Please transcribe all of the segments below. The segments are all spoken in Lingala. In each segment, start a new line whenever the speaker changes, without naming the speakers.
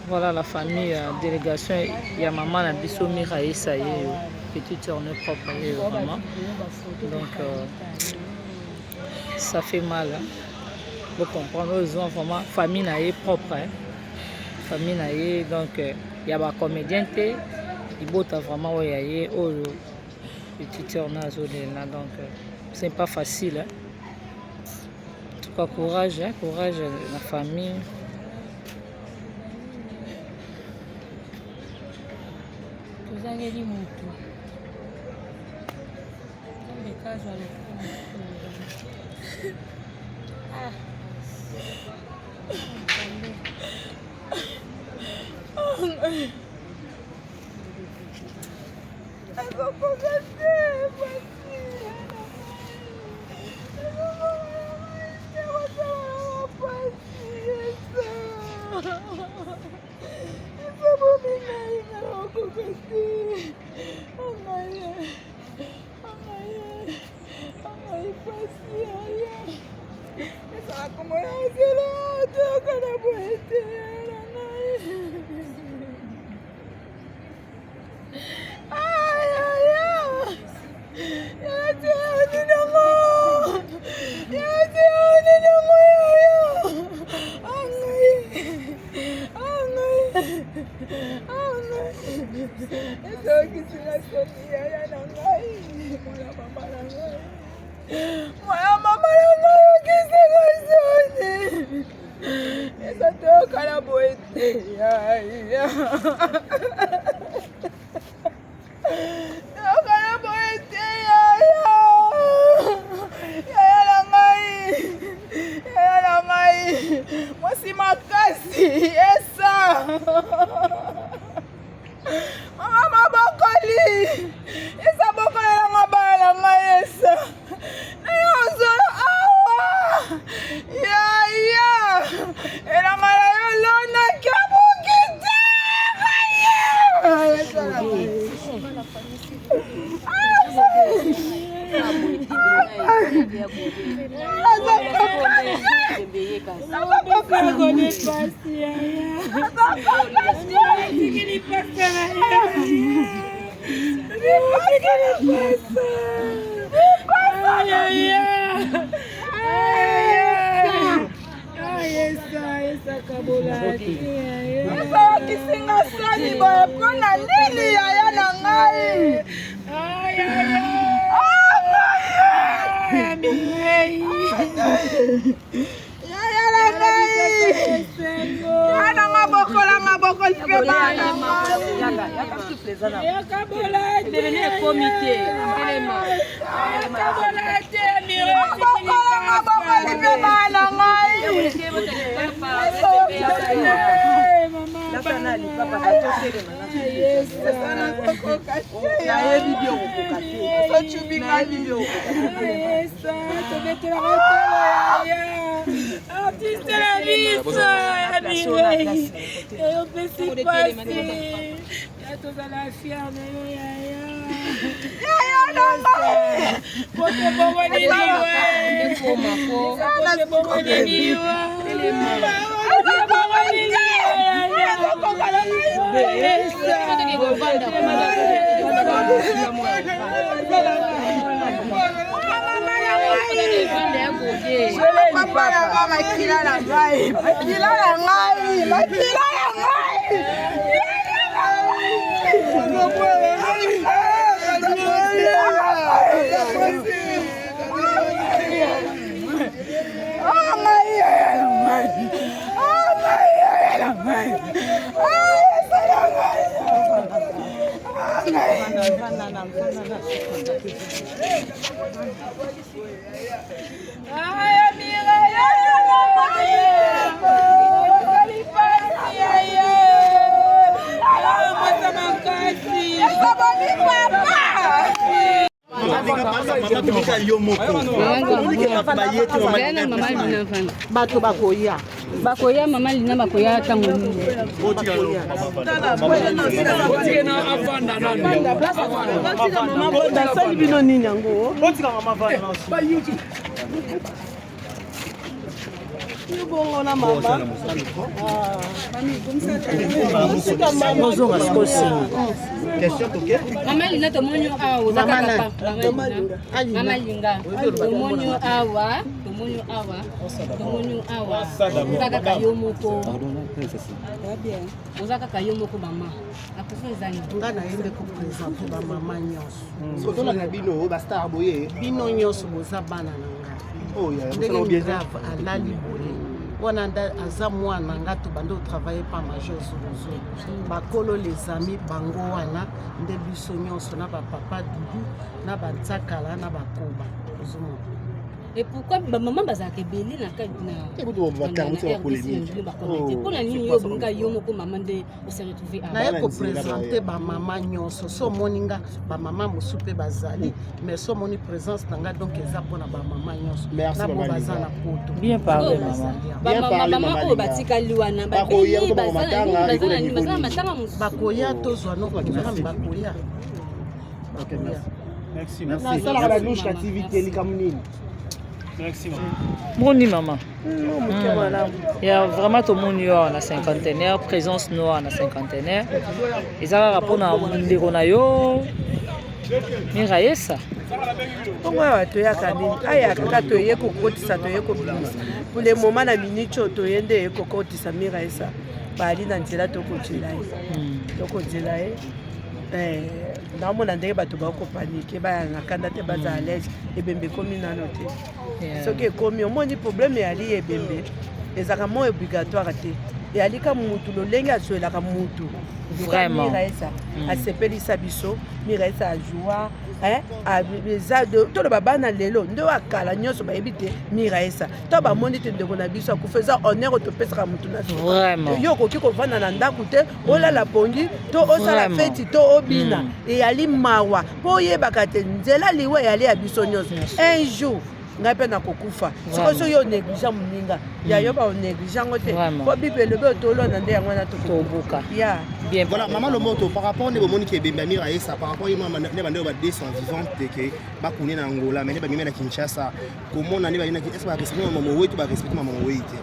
Voilà la famille, délégation, il y a maman la biso Miraï, ça y est, petite sœur n'est propre, vraiment. Donc ça fait mal. Hein. Vous comprenez, aux enfants, vraiment, famille n'est propre. Hein. Famille n'est donc il y a des comédiens, il botte vraiment, il y a petite sœur n'a donc c'est pas facile. Hein. En tout cas, courage, hein, courage la famille.
Tuzangeli mutu kamekaza lokuma la
bato bakoya bakoya mama lina bakoya tango basali bino nini yango bongo na mama mama lina tomoni awa ozaka papa mama linga tomoni awa ozaka kayo moko ozaka kayo moko mama akufa ezali nga nayembe kopresente bamama nyonso
otolaka bino bastar boye
bino nyonso boza bana na nga ndenge grave alali boye wana aza mwana nga tobandi otravaille pa major zuluzu bakolo les amis bango wana nde biso nyonso na bapapa dudu na bantsakala na bakoba ozomona. Et pourquoi maman bazaka ebele na mpona nini yo bonga yo moko mama nde ose retrouve naye kopresente bamama nyonso so omoni nga bamama mosu mpe bazali mais so omoni présence na nga donc eza mpona bamama nyonso nabo baza na poto
bien parlé
mama oyo batikali wana baza na matanga mosusu bakoya tozwa no bakoya.
Merci. Nasalaka na louche activité likamunini.
Merci Moni maman. Il y a vraiment tout le monde dans la cinquantenaire, présence noire dans la cinquantenaire. Ils ont rapport à Ndéronayo. Miraye ça.
Pourquoi tu as gagné? Aya kato yeko kotisa to yeko plus. Pour le moment na minute to yende yeko kotisa miraye ça. Bali na nzela to kotila. To kotila naomona ndenge bato bakopanike bayangakanda te baza alege ebembe ekomi nano te soki ekomi omoni probleme yali ebembe ezaka mo obligatoire te eyalika mutu lolenge azwelaka mutu miraesa asepelisa biso miraesa ajoa eza toloba bana lelo nde akala nyonso bayebi te miraesa to bamoni te ndeko na biso akufa eza honneur topesaka mutu na yo okoki kovanda na ndako te olala pongi to osala feti to obina eyali mawa mpo oyebaka te nzela liwa eyali ya biso nyonso un jour ngai mpe nakokufa sikoyo so yo négligent moninga ya yo baonégligent ngo te po bibele be otolona nde yango wana tokobuka ya
bien. Voilà, maman le moto par rapport ne bomoni ke bemba miraesa par rapport yema ne bande ba 200 vivante ke ba kuni na Angola mais ne ba mimi na Kinshasa komona ne ba ina est-ce ba respecter maman wetu ba respecter maman wetu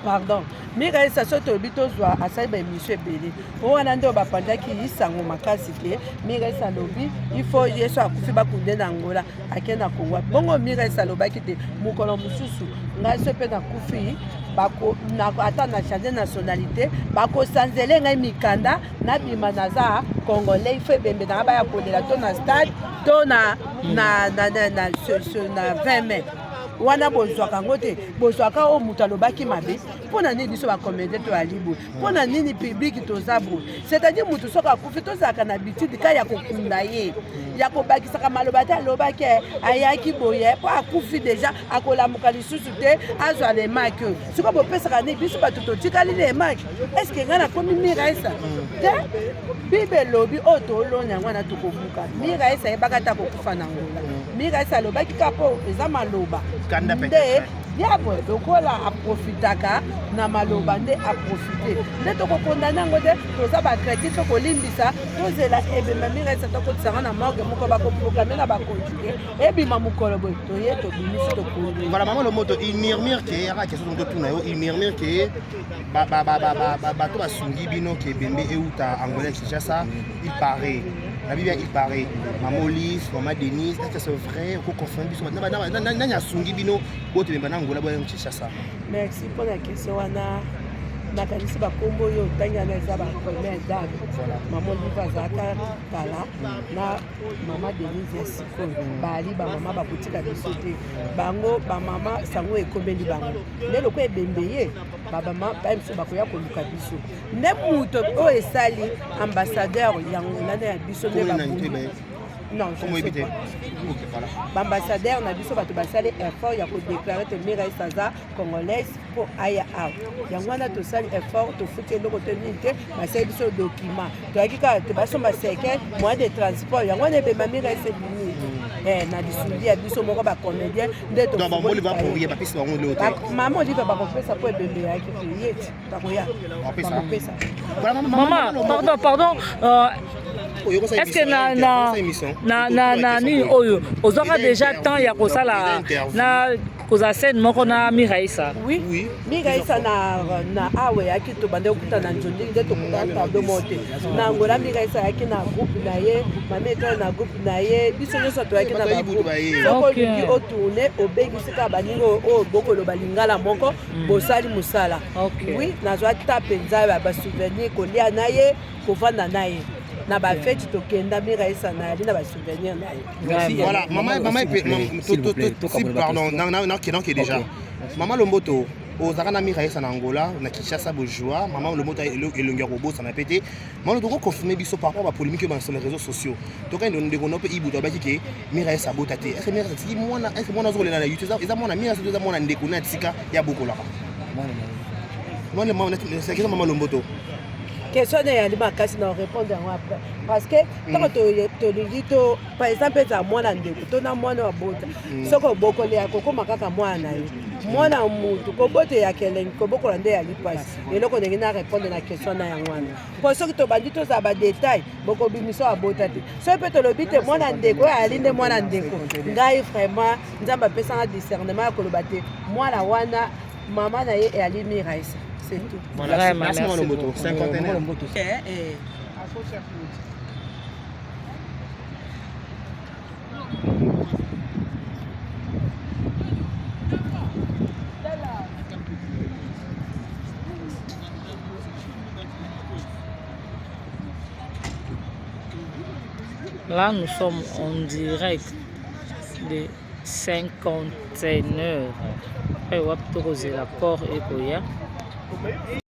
pardon miraesa so toyebi tozwa asali baémission ebele o wana nde bapandaki isango makasi ke miraesa alobi ifo yeso akufi bakunde na Angola akende na Kongo bongo miraesa alobaki te mokolo mosusu ngai so mpe nakufi ata na change nationalité bakosanzele ngai mikanda nabima naza congolais ifo ebembe nanga baya kolela to na stade to na 20 mai wana bozwaka ngo te bozwaka o mutu alobaki mabe mpona nini biso bacomédie to alibo mpona nini public toza boye c'est-à-dire mutu soki akufi tozalaka na habitude ka ya kokunda ye ya kobakisaka maloba te alobaki ayaki boye mpo akufi deja akolamuka lisusu te azwa lemaki oyo sikoyo bopesaka nini biso bato totikali lemaki estce ngai nakomi miraesa te bible elobi oyo tolona yango wana tokobuka miraesa yebaka te akokufa na Angola miraesa alobaki ka mpo eza maloba nde diable lokola aprofitaka na maloba nde aprofite nde tokokondana yango te toza bakreti tokolimbisa tozela ebemba miresa tokotisanga na morgue moko bakoprograme na bakonjuge ebima mokolo boye toye tobimisi tokoli.
Voilà, maman le moto, il murmure que y a quelque chose de tout nayo, il murmure que bato basungi bino ke bembe euta angolais Kinshasa, il paraît. La Bible il paraît. Maman Olive, maman Denise, est-ce que c'est vrai? Ko confirmer biso na nya sungi bino bote bemba na ngola boye Kinshasa.
Merci pour la question wana. nakanisi bakombo oyo otangana eza bapremière dame mama Olive azalaka kala na mama Denise ya sikoyo bali bamama bakotika biso te bango bamama sango ekomeli bango nde loko ebembe ye babama bamiso bakoya koluka biso nde moto oyo esali ambassadeur yango nana ya biso nde babundu. Non, je ne sais pas. L'ambassadeur na biso bato basali effort ya ko déclarer que Mireille Saza congolaise pour aya out. Yango na to sali effort to fuke loko tenir que basali biso document. To akika te baso ba seke moyen de transport yango na be Mireille c'est fini. Na disundi ya biso moko ba comédien nde to.
Donc Maman Olive va pour y papis bango le hôtel.
Maman Olive va kopesa po ebembe ya ki yeti. Takoya. Pesa.
Maman, pardon. Est-ce que na ni oyo ozaka déjà temps ya kosala na koza scène moko na Miraisa?
Oui. Miraisa na awe yaki to bande okuta na njondi nde to kutata do mote. Na ngola Miraisa yaki na groupe na ye, mama eto na groupe na ye, biso nyoso to yaki na ba groupe. Soko lingi o tourner obengi sika baningo o bokolo balingala moko bosali musala. Oui, na zwa ta penza ba souvenir kolia na ye, kovanda na ye. Na ba fête to kenda Miraisa na ali na ba souvenir na ye.
Voilà, maman pardon, non qui déjà. Maman Lomboto ozaka na Miraisa na Angola na Kinshasa bourgeois, maman Lomboto elongi robo ça na pété. Maman to confirmer biso par rapport à polémique sur les réseaux sociaux. To quand on dégonne pe ibuto ba ki Miraisa botate. Est-ce que Miraisa si mwana est-ce mwana zo na YouTube eza mwana Miraisa to eza mwana ndeko na tsika ya bokola. Maman c'est que maman Lomboto.
Question de yali makasi na répondre après parce que quand to lingi to par exemple za mwana ndeko to na mwana wa bota soko bokole ya kokoma kaka mwana ye mwana mutu ko bote ya keleng ko bokola nde ya lipasi eloko ndenge na répondre na question na yango wana pour soki to bandi to za ba détail boko bimiso a bota te so pe to lobite mwana ndeko ali nde mwana ndeko ngai vraiment nzamba pesa na discernement ko lobate mwana wana mama na ye ali Miraisa. C'est tout.
Voilà, merci mon moto, cinquantenaire.
Là, nous sommes en direct de cinquantenaire. Et on va poser la porte et